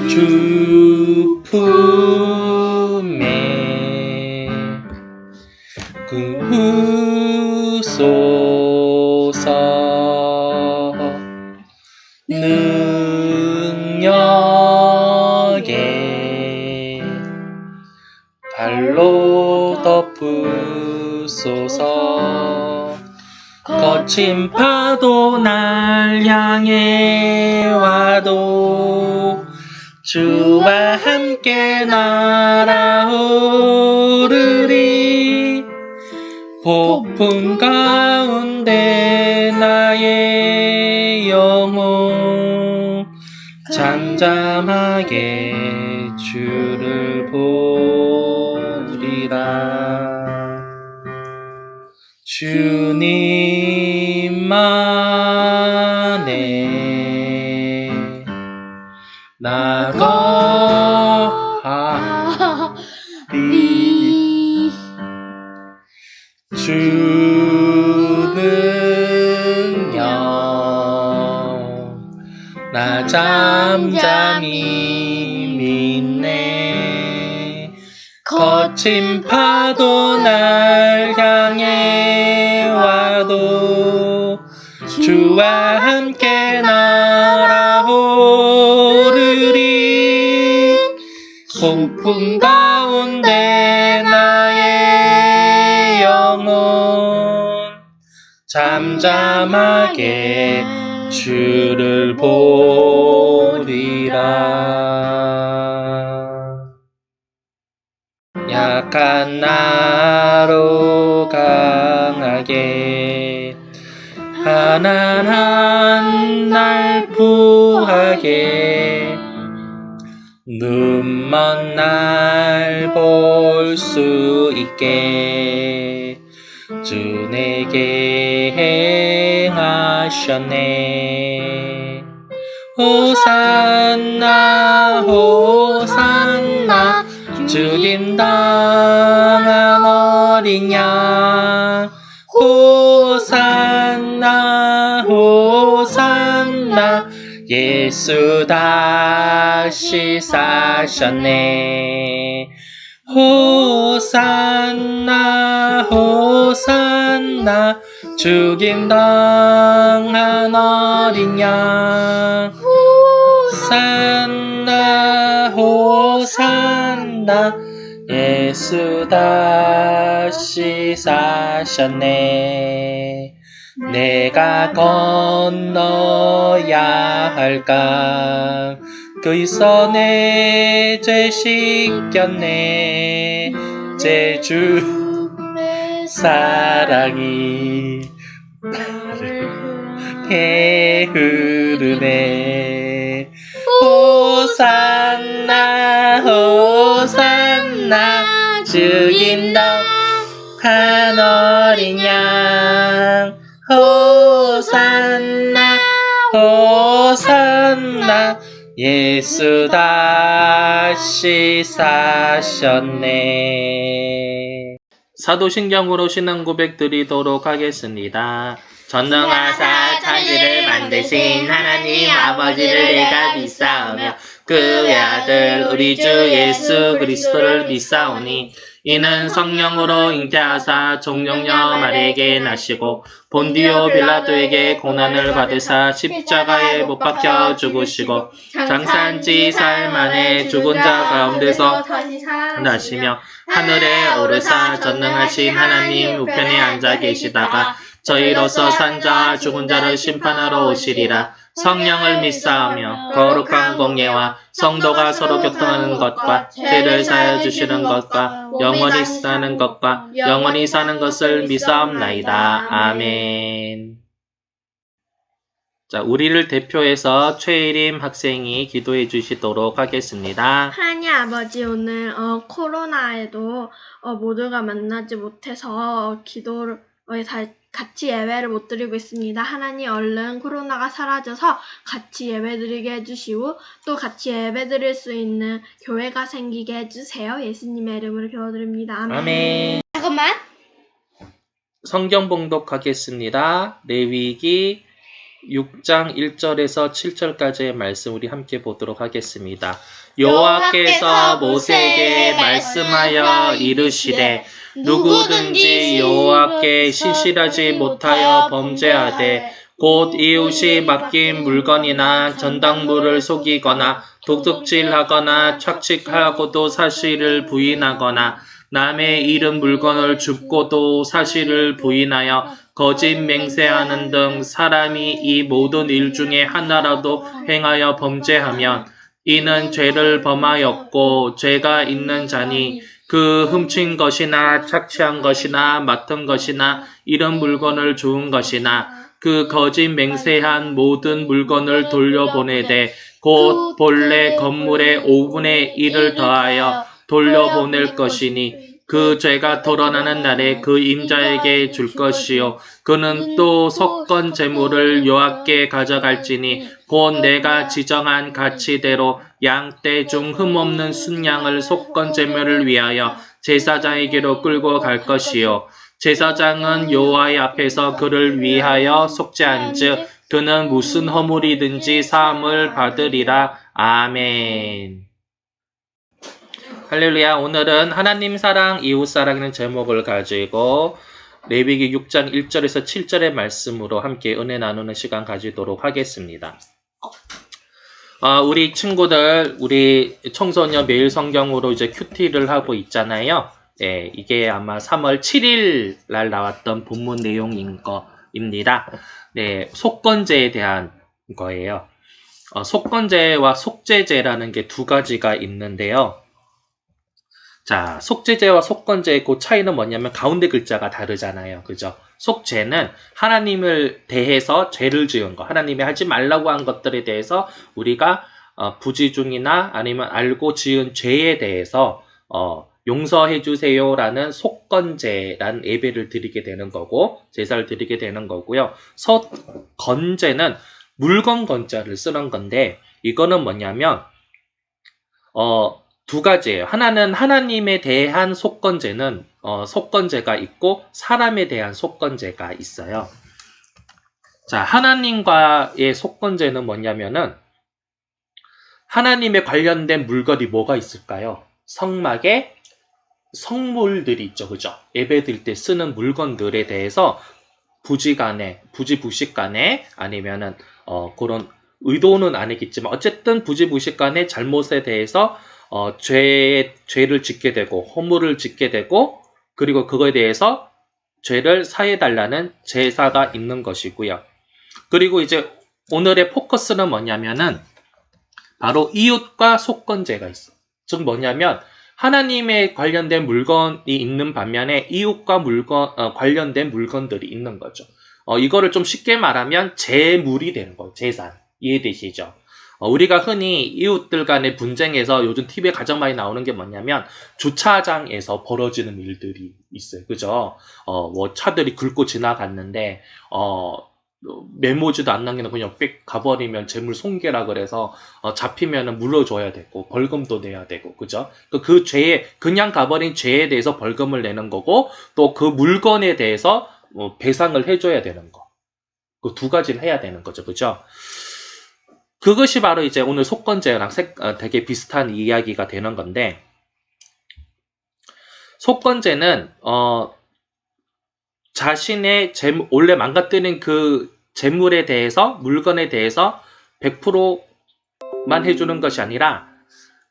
주 품에 구소서 능력에 발로 덮으소서. 거친 파도 날 향해 와도 주와 함께 날아오르리. 폭풍 가운데 나의 영혼 잠잠하게 주를 보리라. 주님만에 나거하리. 주는요 나 잠잠히 믿네. 거친 파도 날 향해 와도 주와 함께 날아오르리. 폭풍 가운데 나의 영혼 잠잠하게 주를 보리라. 약한 나로 강하게 가난한 날 부하게 눈먼 날 볼 수 있게 주 내게 행하셨네. 호산나 호산나 죽임당한 어린 양. 호산나 호산나 예수 다시 사셨네. 호산나 호산나 죽임당한 어린 양. 호산나 호산나 예수 다시 사셨네. 내가 건너야 할까 거기서 내 죄 씻겼네. 제주 사랑이 나를 게으르네. 호산나 호산나 죽임당한 어린 양. 호산나 호산나 예수 다시 사셨네. 사도신경으로 신앙 고백 드리도록 하겠습니다. 전능하사 천지를 만드신 하나님 아버지를 내가 믿사오며 그 외아들 우리 주 예수 그리스도를 믿사오니 이는 성령으로 잉태하사 종용녀 마리에게 나시고 본디오 빌라도에게 고난을 받으사 십자가에 못 박혀 죽으시고 장사한 지 사흘 만에 죽은 자 가운데서 나시며 하늘에 오르사 전능하신 하나님 우편에 앉아 계시다가 저희로서 산 자와 죽은 자를 심판하러 오시리라. 성령을 믿사오며 거룩한 공예와 성도가 서로 교통하는 것과 죄를 사하여 주시는 것과 영원히 사는 것과 영원히 사는 것을 믿사옵나이다. 아멘. 자, 우리를 대표해서 최일임 학생이 기도해 주시도록 하겠습니다. 하나님 아버지, 오늘 코로나에도 모두가 만나지 못해서 기도를 같이 예배를 못 드리고 있습니다. 하나님, 얼른 코로나가 사라져서 같이 예배 드리게 해주시고 또 같이 예배 드릴 수 있는 교회가 생기게 해주세요. 예수님의 이름으로 기도드립니다. 아멘. 아멘. 잠깐만. 성경 봉독하겠습니다. 레위기 6장 1절에서 7절까지의 말씀 우리 함께 보도록 하겠습니다. 여호와께서 모세에게 말씀하여 이르시되 누구든지 여호와께 신실하지 못하여 범죄하되 곧 이웃이 맡긴 물건이나 전당물을 속이거나 도둑질하거나 착취하고도 사실을 부인하거나 남의 잃은 물건을 줍고도 사실을 부인하여 거짓 맹세하는 등 사람이 이 모든 일 중에 하나라도 행하여 범죄하면 이는 죄를 범하였고 죄가 있는 자니 그 훔친 것이나 착취한 것이나 맡은 것이나 잃은 물건을 주운 것이나 그 거짓 맹세한 모든 물건을 돌려보내되 곧 본래 건물의 5분의 1을 더하여 돌려보낼 것이니 그 죄가 드러나는 날에 그 임자에게 줄 것이요 그는 또 속건 제물을 여호와께 가져갈지니 곧 내가 지정한 가치대로 양떼 중 흠없는 순양을 속건 제물을 위하여 제사장에게로 끌고 갈 것이요 제사장은 여호와의 앞에서 그를 위하여 속죄한즉 그는 무슨 허물이든지 사함을 받으리라. 아멘. 할렐루야. 오늘은 하나님 사랑, 이웃 사랑이라는 제목을 가지고 레위기 6장 1절에서 7절의 말씀으로 함께 은혜 나누는 시간 가지도록 하겠습니다. 우리 친구들, 우리 청소년 매일 성경으로 이제 큐티를 하고 있잖아요. 네, 이게 아마 3월 7일 날 나왔던 본문 내용인 거입니다. 네, 속건제에 대한 거예요. 속건제와 속죄제라는 게 두 가지가 있는데요. 자, 속죄제와 속건제의 그 차이는 뭐냐면 가운데 글자가 다르잖아요. 그죠? 속죄는 하나님을 대해서 죄를 지은 거, 하나님이 하지 말라고 한 것들에 대해서 우리가 부지중이나 아니면 알고 지은 죄에 대해서 용서해 주세요라는 속건제라는 예배를 드리게 되는 거고 제사를 드리게 되는 거고요. 속건제는 물건 건자를 쓰는 건데 이거는 뭐냐면 두 가지예요. 하나는 하나님에 대한 속건제는 속건제가 있고 사람에 대한 속건제가 있어요. 자, 하나님과의 속건제는 뭐냐면은 하나님에 관련된 물건이 뭐가 있을까요? 성막에 성물들이 있죠. 그죠? 예배 드릴 때 쓰는 물건들에 대해서 부지부식간에 아니면은 그런 의도는 아니겠지만 어쨌든 부지부식간의 잘못에 대해서 죄를 짓게 되고 허물을 짓게 되고 그리고 그거에 대해서 죄를 사해달라는 제사가 있는 것이고요. 그리고 이제 오늘의 포커스는 뭐냐면은 바로 이웃과 속건제가 있어. 즉 뭐냐면 하나님에 관련된 물건이 있는 반면에 이웃과 관련된 물건들이 있는 거죠. 이거를 좀 쉽게 말하면 재물이 되는 거예요. 재산. 이해되시죠? 우리가 흔히 이웃들 간의 분쟁에서 요즘 TV에 가장 많이 나오는 게 뭐냐면 주차장에서 벌어지는 일들이 있어요. 그죠? 뭐 차들이 긁고 지나갔는데 메모지도 안 남기는 그냥 빽 가버리면 재물 손괴라 그래서 잡히면은 물어줘야 되고 벌금도 내야 되고 그죠? 그 죄에 그냥 가버린 죄에 대해서 벌금을 내는 거고 또 그 물건에 대해서 배상을 해줘야 되는 거. 그 두 가지를 해야 되는 거죠. 그죠? 그것이 바로 이제 오늘 속건제랑 되게 비슷한 이야기가 되는 건데 속건제는 자신의 원래 망가뜨린 그 재물에 대해서 물건에 대해서 100%만 해주는 것이 아니라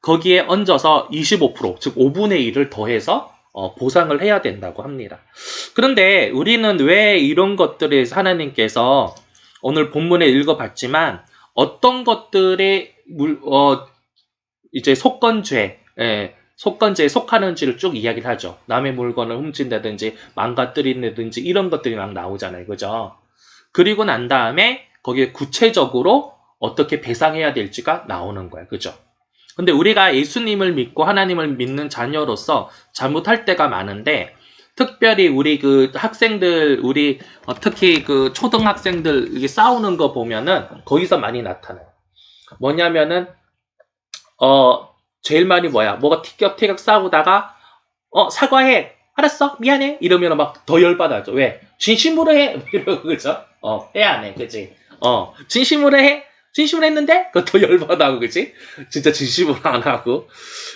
거기에 얹어서 25% 즉 5분의 1을 더해서 보상을 해야 된다고 합니다. 그런데 우리는 왜 이런 것들을 하나님께서 오늘 본문에 읽어봤지만 어떤 것들에 이제 속건죄에 속하는지를 쭉 이야기를 하죠. 남의 물건을 훔친다든지 망가뜨린다든지 이런 것들이 막 나오잖아요. 그죠? 그리고 난 다음에 거기에 구체적으로 어떻게 배상해야 될지가 나오는 거예요. 그죠? 근데 우리가 예수님을 믿고 하나님을 믿는 자녀로서 잘못할 때가 많은데 특별히 우리 그 학생들, 특히 그 초등학생들 이게 싸우는 거 보면은 거기서 많이 나타나요. 뭐냐면은, 제일 많이 뭐가 티격태격 싸우다가, 사과해. 알았어. 미안해. 이러면 막 더 열받아져. 왜? 진심으로 해. 이러고, 그죠? 해 안 해. 그지? 진심으로 해? 진심으로 했는데? 그것도 열받아하고, 그치? 진짜 진심으로 안 하고.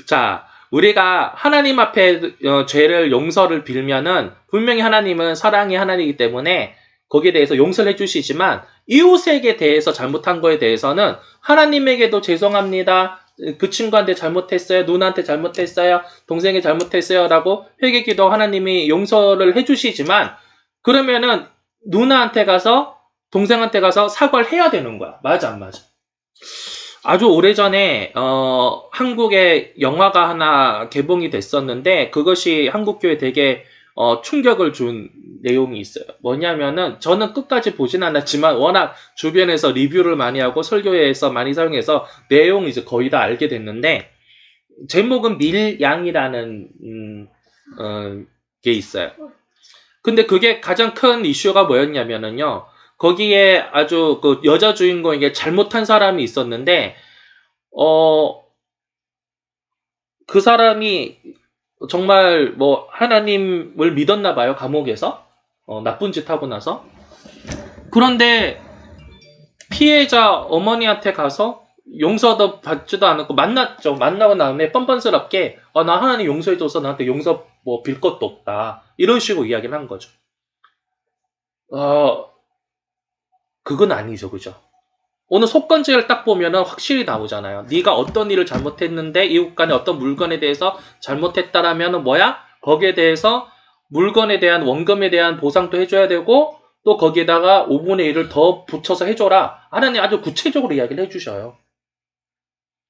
자, 우리가 하나님 앞에 죄를 용서를 빌면은 분명히 하나님은 사랑의 하나님이기 때문에 거기에 대해서 용서를 해주시지만 이웃에게 대해서 잘못한 거에 대해서는 하나님에게도 죄송합니다. 그 친구한테 잘못했어요. 누나한테 잘못했어요. 동생이 잘못했어요. 라고 회개기도 하나님이 용서를 해주시지만 그러면은 누나한테 가서 동생한테 가서 사과를 해야 되는 거야. 맞아 안 맞아? 아주 오래전에 한국에 영화가 하나 개봉이 됐었는데 그것이 한국교회에 되게 충격을 준 내용이 있어요. 뭐냐면은 저는 끝까지 보진 않았지만 워낙 주변에서 리뷰를 많이 하고 설교회에서 많이 사용해서 내용이 이제 거의 다 알게 됐는데 제목은 밀양이라는 게 있어요. 근데 그게 가장 큰 이슈가 뭐였냐면은요. 거기에 아주 그 여자 주인공에게 잘못한 사람이 있었는데 그 사람이 정말 뭐 하나님을 믿었나 봐요. 감옥에서 나쁜 짓 하고 나서. 그런데 피해자 어머니한테 가서 용서도 받지도 않았고 만났죠. 만나고 나음에 뻔뻔스럽게 나 하나님 용서해줘서 나한테 용서 뭐 빌 것도 없다. 이런 식으로 이야기를 한 거죠. 그건 아니죠. 그죠? 오늘 속건제를 딱 보면은 확실히 나오잖아요. 네가 어떤 일을 잘못했는데 이웃 간에 어떤 물건에 대해서 잘못했다라면은 뭐야? 거기에 대해서 물건에 대한 원금에 대한 보상도 해줘야 되고 또 거기에다가 5분의 1을 더 붙여서 해줘라. 하나님 아주 구체적으로 이야기를 해주셔요.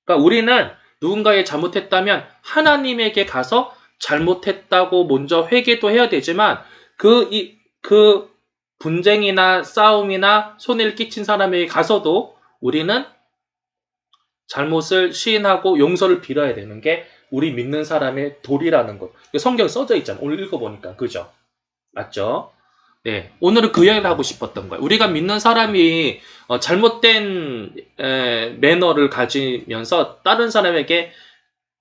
그러니까 우리는 누군가의 잘못했다면 하나님에게 가서 잘못했다고 먼저 회개도 해야 되지만 그 분쟁이나 싸움이나 손해를 끼친 사람에게 가서도 우리는 잘못을 시인하고 용서를 빌어야 되는 게 우리 믿는 사람의 도리라는 것. 성경에 써져 있잖아요. 오늘 읽어보니까. 그죠? 맞죠? 네. 오늘은 그 이야기를 하고 싶었던 거예요. 우리가 믿는 사람이 잘못된 매너를 가지면서 다른 사람에게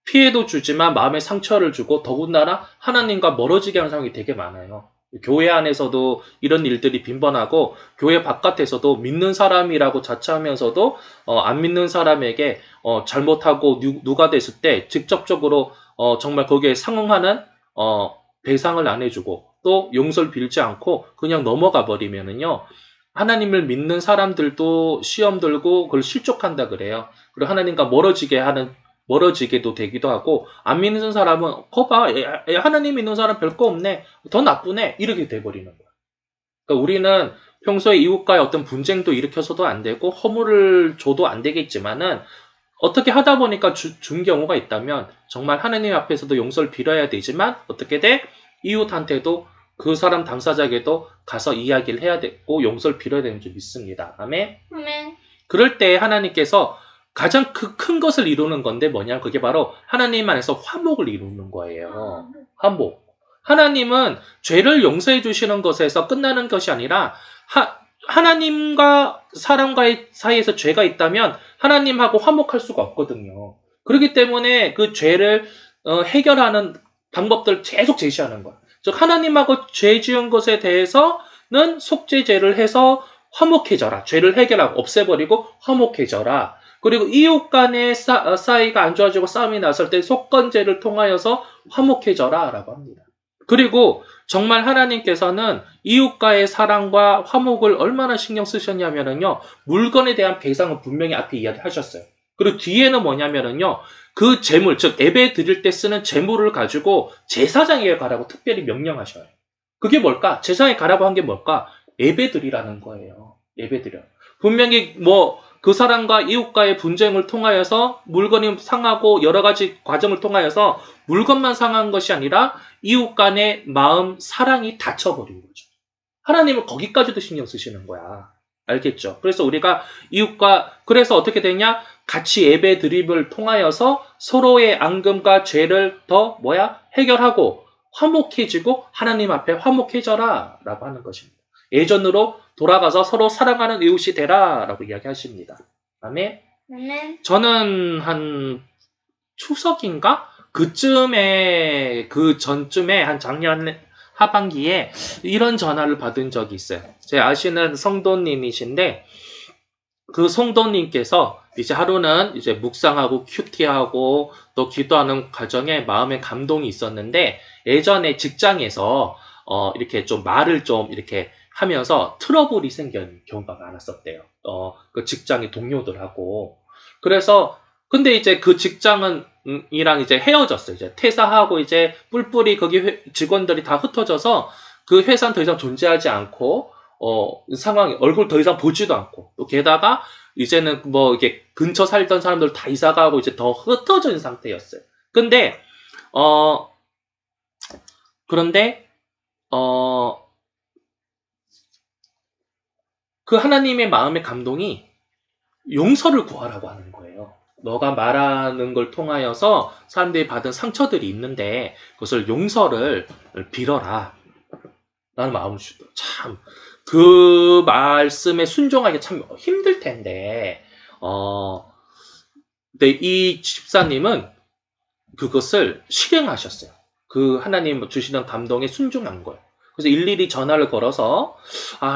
피해도 주지만 마음에 상처를 주고 더군다나 하나님과 멀어지게 하는 상황이 되게 많아요. 교회 안에서도 이런 일들이 빈번하고 교회 바깥에서도 믿는 사람이라고 자처하면서도 안 믿는 사람에게 잘못하고 누가 됐을 때 직접적으로 정말 거기에 상응하는 배상을 안 해주고 또 용서를 빌지 않고 그냥 넘어가 버리면은요 하나님을 믿는 사람들도 시험 들고 그걸 실족한다 그래요. 그리고 하나님과 멀어지게도 되기도 하고 안 믿는 사람은 거봐 하나님 믿는 사람 별거 없네 더 나쁘네 이렇게 돼버리는 거야. 그러니까 우리는 평소에 이웃과의 어떤 분쟁도 일으켜서도 안 되고 허물을 줘도 안 되겠지만은 어떻게 하다 보니까 준 경우가 있다면 정말 하나님 앞에서도 용서를 빌어야 되지만 어떻게 돼? 이웃한테도 그 사람 당사자에게도 가서 이야기를 해야 되고 용서를 빌어야 되는 줄 믿습니다. 아멘. 아멘. 그럴 때 하나님께서 가장 큰 것을 이루는 건데 뭐냐? 그게 바로 하나님 안에서 화목을 이루는 거예요. 화목. 하나님은 죄를 용서해 주시는 것에서 끝나는 것이 아니라 하나님과 사람과의 사이에서 죄가 있다면 하나님하고 화목할 수가 없거든요. 그렇기 때문에 그 죄를 해결하는 방법들을 계속 제시하는 거야. 즉 하나님하고 죄 지은 것에 대해서는 속죄제를 해서 화목해져라. 죄를 해결하고 없애버리고 화목해져라. 그리고 이웃 간의 사이가 안 좋아지고 싸움이 났을 때 속건제를 통하여서 화목해져라 라고 합니다. 그리고 정말 하나님께서는 이웃과의 사랑과 화목을 얼마나 신경 쓰셨냐면요. 물건에 대한 배상은 분명히 앞에 이야기하셨어요. 그리고 뒤에는 뭐냐면요. 그 재물, 즉 예배 드릴 때 쓰는 재물을 가지고 제사장에게 가라고 특별히 명령하셔요. 그게 뭘까? 제사장에 가라고 한 게 뭘까? 예배 드리라는 거예요. 예배 드려. 분명히 그 사람과 이웃과의 분쟁을 통하여서 물건이 상하고 여러 가지 과정을 통하여서 물건만 상한 것이 아니라 이웃 간의 마음, 사랑이 닫혀버린 거죠. 하나님은 거기까지도 신경 쓰시는 거야. 알겠죠? 그래서 우리가 그래서 어떻게 되냐? 같이 예배 드림을 통하여서 서로의 앙금과 죄를 더 해결하고 화목해지고 하나님 앞에 화목해져라 라고 하는 것입니다. 예전으로 돌아가서 서로 사랑하는 이웃이 되라 라고 이야기하십니다. 아멘. 저는 한 추석인가? 그 전쯤에 한 작년 하반기에 이런 전화를 받은 적이 있어요. 제 아시는 성도님이신데 그 성도님께서 이제 하루는 이제 묵상하고 큐티하고 또 기도하는 과정에 마음의 감동이 있었는데 예전에 직장에서 이렇게 좀 말을 좀 이렇게 하면서 트러블이 생긴 경우가 많았었대요. 그 직장의 동료들하고. 그래서 근데 이제 그 직장은 이랑 이제 헤어졌어요. 이제 퇴사하고 이제 뿔뿔이 거기 직원들이 다 흩어져서 그 회사는 더 이상 존재하지 않고 상황이 얼굴 더 이상 보지도 않고 또 게다가 이제는 뭐 이게 근처 살던 사람들 다 이사 가고 이제 더 흩어진 상태였어요. 근데 어 그런데 어 그 하나님의 마음의 감동이 용서를 구하라고 하는 거예요. 너가 말하는 걸 통하여서 사람들이 받은 상처들이 있는데 그것을 용서를 빌어라. 라는 마음을 주더 참, 그 말씀에 순종하기 참 힘들 텐데, 근데 이 집사님은 그것을 실행하셨어요. 그 하나님 주시는 감동에 순종한 거예요. 그래서 일일이 전화를 걸어서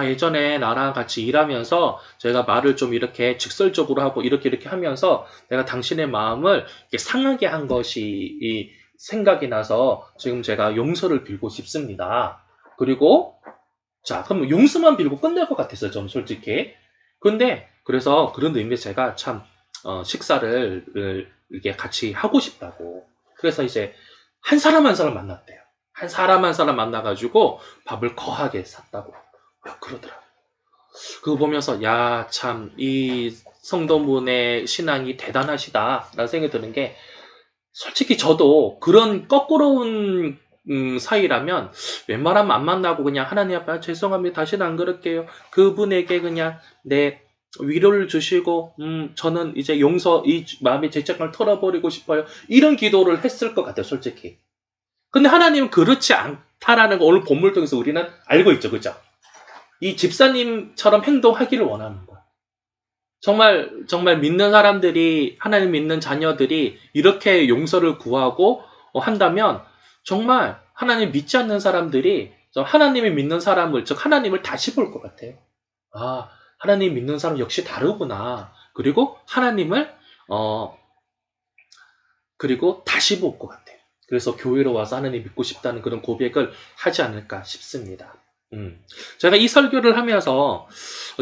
예전에 나랑 같이 일하면서 제가 말을 좀 이렇게 직설적으로 하고 이렇게 하면서 내가 당신의 마음을 이렇게 상하게 한 것이 이 생각이 나서 지금 제가 용서를 빌고 싶습니다. 그리고 자, 그럼 용서만 빌고 끝날 것 같았어요, 좀 솔직히. 근데 그래서 그런 의미에서 제가 참 식사를 이렇게 같이 하고 싶다고. 그래서 이제 한 사람 한 사람 만났대요. 한 사람 한 사람 만나가지고 밥을 거하게 샀다고 그러더라고요. 그거 보면서 야, 참 이 성도분의 신앙이 대단하시다라는 생각이 드는 게 솔직히 저도 그런 거꾸로운 사이라면 웬만하면 안 만나고 그냥 하나님 앞에 죄송합니다. 다시는 안 그럴게요. 그분에게 그냥 내 위로를 주시고 저는 이제 이 마음의 죄책감을 털어버리고 싶어요. 이런 기도를 했을 것 같아요. 솔직히. 근데 하나님은 그렇지 않다라는 거 오늘 본문을 통해서 우리는 알고 있죠. 그죠? 이 집사님처럼 행동하기를 원하는 거예요. 정말 믿는 사람들이, 하나님 믿는 자녀들이 이렇게 용서를 구하고 한다면 정말 하나님 믿지 않는 사람들이 하나님이 믿는 사람을, 즉 하나님을 다시 볼 것 같아요. 아, 하나님 믿는 사람 역시 다르구나. 그리고 하나님을 그리고 다시 볼 것 같아요. 그래서 교회로 와서 하나님 믿고 싶다는 그런 고백을 하지 않을까 싶습니다. 제가 이 설교를 하면서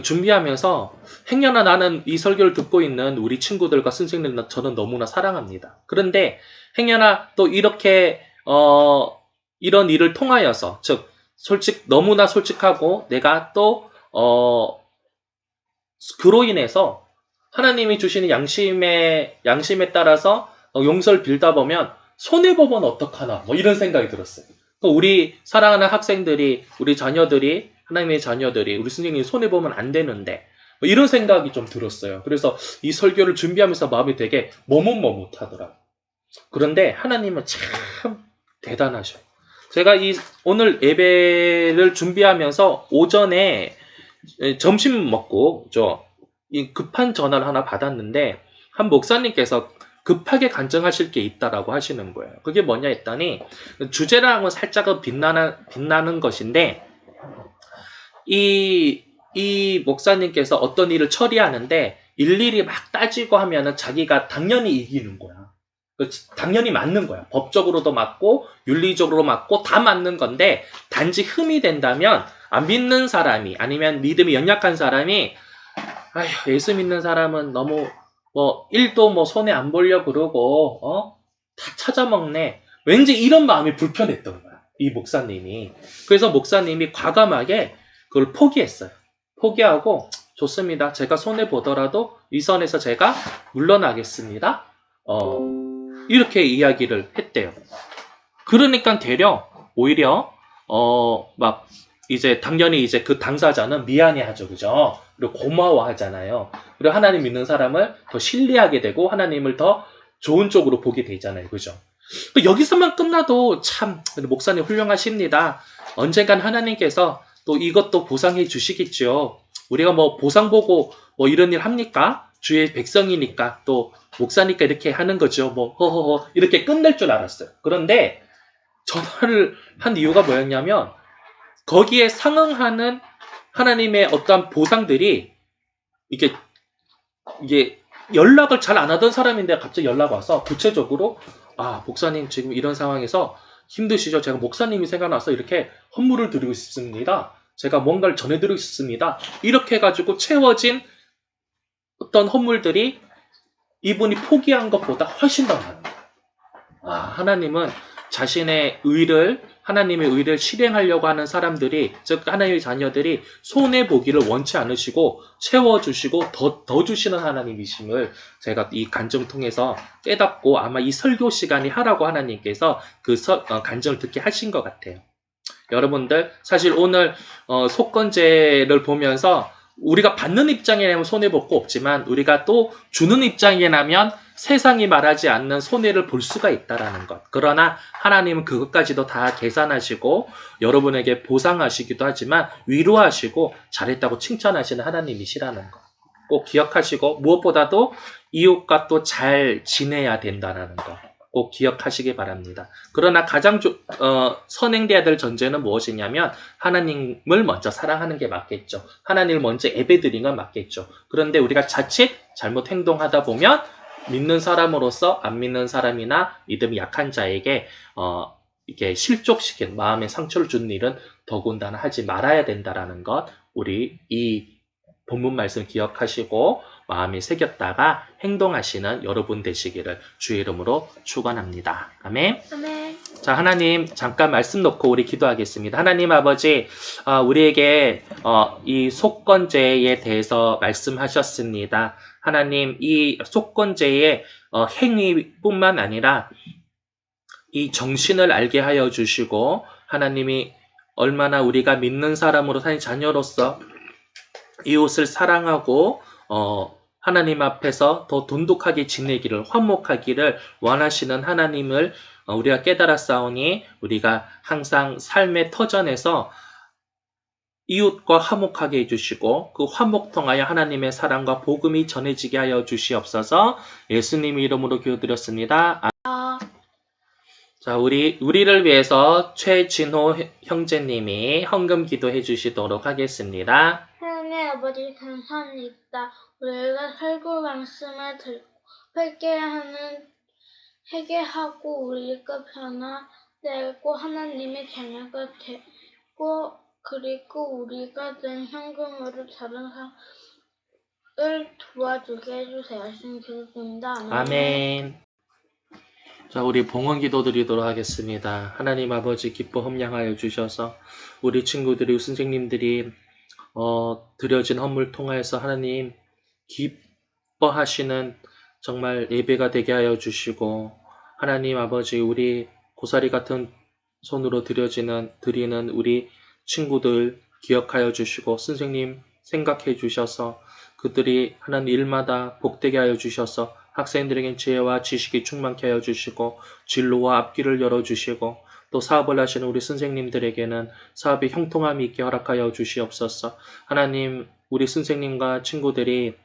준비하면서 행여나 나는 이 설교를 듣고 있는 우리 친구들과 선생님들 저는 너무나 사랑합니다. 그런데 행여나 또 이렇게 이런 일을 통하여서 즉 너무나 솔직하고 내가 또 그로 인해서 하나님이 주시는 양심에 따라서 용서를 빌다 보면 손해보면 어떡하나 뭐 이런 생각이 들었어요. 우리 사랑하는 학생들이, 우리 자녀들이, 하나님의 자녀들이, 우리 선생님이 손해보면 안 되는데 뭐 이런 생각이 좀 들었어요. 그래서 이 설교를 준비하면서 마음이 되게 머뭇머뭇하더라고요. 그런데 하나님은 참 대단하셔요. 제가 오늘 예배를 준비하면서 오전에 점심 먹고 이 급한 전화를 하나 받았는데 한 목사님께서 급하게 간증하실 게 있다라고 하시는 거예요. 그게 뭐냐 했더니 주제랑은 살짝은 빛나는 것인데 이 목사님께서 어떤 일을 처리하는데 일일이 막 따지고 하면은 자기가 당연히 이기는 거야. 당연히 맞는 거야. 법적으로도 맞고 윤리적으로 맞고 다 맞는 건데 단지 흠이 된다면 안 믿는 사람이 아니면 믿음이 연약한 사람이 예수 믿는 사람은 너무 일도 손에 안 보려 그러고 다 찾아먹네. 왠지 이런 마음이 불편했던 거야. 이 목사님이. 그래서 목사님이 과감하게 그걸 포기했어요. 포기하고 좋습니다. 제가 손해 보더라도 이 선에서 제가 물러나겠습니다. 이렇게 이야기를 했대요. 그러니까 오히려 막 이제 당연히 이제 그 당사자는 미안해하죠, 그죠? 그리고 고마워하잖아요. 그리고 하나님 믿는 사람을 더 신뢰하게 되고 하나님을 더 좋은 쪽으로 보게 되잖아요, 그죠? 여기서만 끝나도 참 목사님 훌륭하십니다. 언젠간 하나님께서 또 이것도 보상해 주시겠죠. 우리가 보상 보고 이런 일 합니까? 주의 백성이니까 또 목사니까 이렇게 하는 거죠. 허허허 이렇게 끝낼 줄 알았어요. 그런데 전화를 한 이유가 뭐였냐면 거기에 상응하는 하나님의 어떠한 보상들이 이게 이게 연락을 잘 안 하던 사람인데 갑자기 연락 와서 구체적으로 목사님 지금 이런 상황에서 힘드시죠? 제가 목사님이 생각나서 이렇게 헌물을 드리고 싶습니다. 제가 뭔가를 전해드리고 싶습니다. 이렇게 해가지고 채워진 어떤 헌물들이 이분이 포기한 것보다 훨씬 더 많은 거예요. 하나님은 하나님의 의를 실행하려고 하는 사람들이, 즉 하나님의 자녀들이 손해보기를 원치 않으시고 채워주시고 더 주시는 하나님이심을 제가 이 간증을 통해서 깨닫고, 아마 이 설교 시간이 하라고 하나님께서 그 간증을 듣게 하신 것 같아요. 여러분들, 사실 오늘 속건제를 보면서 우리가 받는 입장이라면 손해볼 거 없지만, 우리가 또 주는 입장이라면 세상이 말하지 않는 손해를 볼 수가 있다라는 것. 그러나 하나님은 그것까지도 다 계산하시고 여러분에게 보상하시기도 하지만 위로하시고 잘했다고 칭찬하시는 하나님이시라는 것. 꼭 기억하시고, 무엇보다도 이웃과 또 잘 지내야 된다는 것. 꼭 기억하시기 바랍니다. 그러나 가장 선행돼야 될 전제는 무엇이냐면, 하나님을 먼저 사랑하는 게 맞겠죠. 하나님을 먼저 예배드리는 건 맞겠죠. 그런데 우리가 자칫 잘못 행동하다 보면 믿는 사람으로서 안 믿는 사람이나 믿음이 약한 자에게 이렇게 실족시킨, 마음에 상처를 주는 일은 더군다나 하지 말아야 된다라는 것, 우리 이 본문 말씀 기억하시고 마음에 새겼다가 행동하시는 여러분 되시기를 주의 이름으로 축원합니다. 아멘. 아멘. 자, 하나님 잠깐 말씀 놓고 우리 기도하겠습니다. 하나님 아버지, 우리에게 이 속건제에 대해서 말씀하셨습니다. 하나님, 이 속건제의 행위뿐만 아니라 이 정신을 알게 하여 주시고, 하나님이 얼마나 우리가 믿는 사람으로 산 자녀로서 이웃을 사랑하고 하나님 앞에서 더 돈독하게 지내기를, 화목하기를 원하시는 하나님을 우리가 깨달았사오니, 우리가 항상 삶의 터전에서 이웃과 화목하게 해주시고 그 화목 통하여 하나님의 사랑과 복음이 전해지게 하여 주시옵소서. 예수님 이름으로 기도드렸습니다. 자, 우리를 위해서 최진호 형제님이 헌금 기도해 주시도록 하겠습니다. 하나님 아버지, 감사합니다. 우리가 설교 말씀을 듣고 회개하고 우리가 변화되고 하나님의 자녀가 되고, 그리고 우리가 낸 현금으로 다른 사람을 도와주게 해주세요. 예수님 기도드립니다. 아멘. 자, 우리 봉헌 기도 드리도록 하겠습니다. 하나님 아버지, 기뻐 험양하여 주셔서 우리 친구들이, 선생님들이 드려진 헌물 통하여서 하나님 기뻐하시는 정말 예배가 되게 하여 주시고, 하나님 아버지, 우리 고사리 같은 손으로 드리는 우리 친구들 기억하여 주시고, 선생님 생각해 주셔서 그들이 하는 일마다 복되게 하여 주셔서 학생들에게 지혜와 지식이 충만케 하여 주시고, 진로와 앞길을 열어주시고, 또 사업을 하시는 우리 선생님들에게는 사업의 형통함이 있게 허락하여 주시옵소서. 하나님, 우리 선생님과 친구들이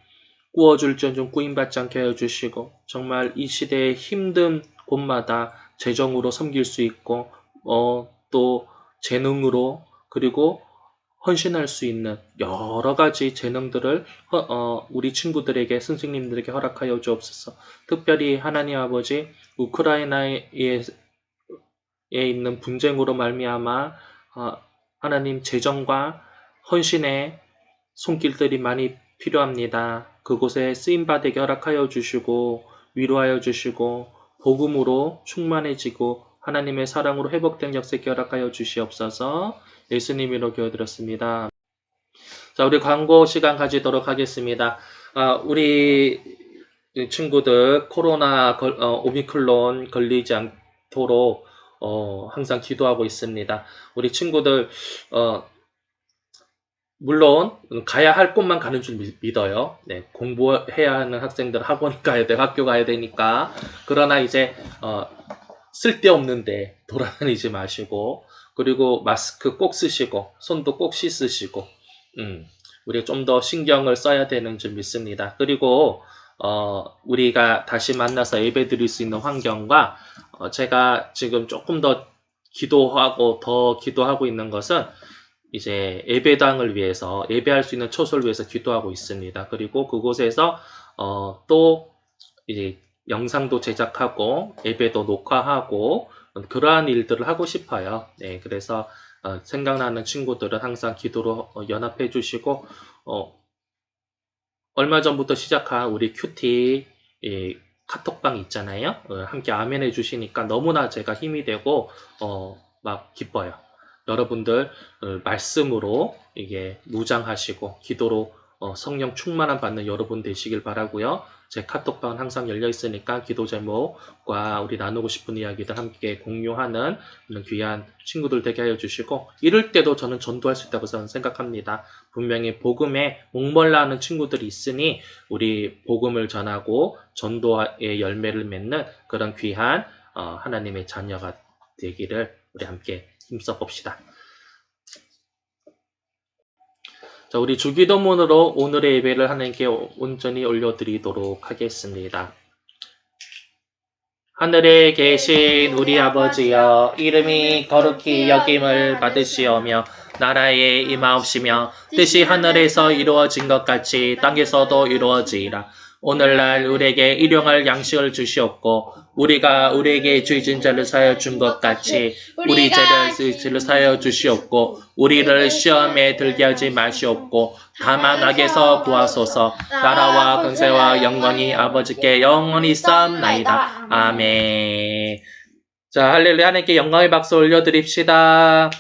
꾸어줄지언정 꾸임받지 않게 하여 주시고, 정말 이 시대의 힘든 곳마다 재정으로 섬길 수 있고, 또 재능으로, 그리고 헌신할 수 있는 여러 가지 재능들을 우리 친구들에게, 선생님들에게 허락하여 주옵소서. 특별히 하나님 아버지, 우크라이나에 있는 분쟁으로 말미암아 하나님 재정과 헌신의 손길들이 많이 필요합니다. 그곳에 쓰임받게 허락하여 주시고 위로하여 주시고 복음으로 충만해지고 하나님의 사랑으로 회복된 역사에 허락하여 주시옵소서. 예수님으로 기도드렸습니다. 자, 우리 광고 시간 가지도록 하겠습니다. 우리 친구들 코로나 오미크론 걸리지 않도록 항상 기도하고 있습니다. 우리 친구들 물론 가야 할 곳만 가는 줄 믿어요. 네, 공부해야 하는 학생들 학원 가야 돼, 학교 가야 되니까. 그러나 이제 쓸데없는데 돌아다니지 마시고, 그리고 마스크 꼭 쓰시고 손도 꼭 씻으시고 우리가 좀 더 신경을 써야 되는 줄 믿습니다. 그리고 우리가 다시 만나서 예배 드릴 수 있는 환경과 제가 지금 조금 더 기도하고 있는 것은 이제 예배당을 위해서, 예배할 수 있는 처소를 위해서 기도하고 있습니다. 그리고 그곳에서 또 이제 영상도 제작하고 예배도 녹화하고 그러한 일들을 하고 싶어요. 네, 그래서 생각나는 친구들은 항상 기도로 연합해 주시고 얼마 전부터 시작한 우리 큐티 카톡방 있잖아요. 함께 아멘 해주시니까 너무나 제가 힘이 되고 막 기뻐요. 여러분들 말씀으로 이게 무장하시고 기도로 성령 충만함 받는 여러분 되시길 바라고요. 제 카톡방은 항상 열려 있으니까 기도 제목과 우리 나누고 싶은 이야기들 함께 공유하는 그런 귀한 친구들 되게 하여 주시고 이럴 때도 저는 전도할 수 있다고 저는 생각합니다. 분명히 복음에 목말라 하는 친구들이 있으니 우리 복음을 전하고 전도의 열매를 맺는 그런 귀한 하나님의 자녀가 되기를 우리 함께 힘써 봅시다. 자, 우리 주기도문으로 오늘의 예배를 하나님께 온전히 올려드리도록 하겠습니다. 하늘에 계신 우리 아버지여, 이름이 거룩히 여김을 받으시오며 나라에 임하옵시며 뜻이 하늘에서 이루어진 것 같이 땅에서도 이루어지이라. 오늘날 우리에게 일용할 양식을 주시옵고 우리가 우리에게 죄진 자를 사하여 준 것 같이 우리 죄를 사하여 주시옵고 우리를 시험에 들게 하지 마시옵고 다만 악에서 구하소서. 나라와 권세와 영광이 아버지께 영원히 쌓나이다. 아멘. 자, 할렐루야. 하나님께 영광의 박수 올려드립시다.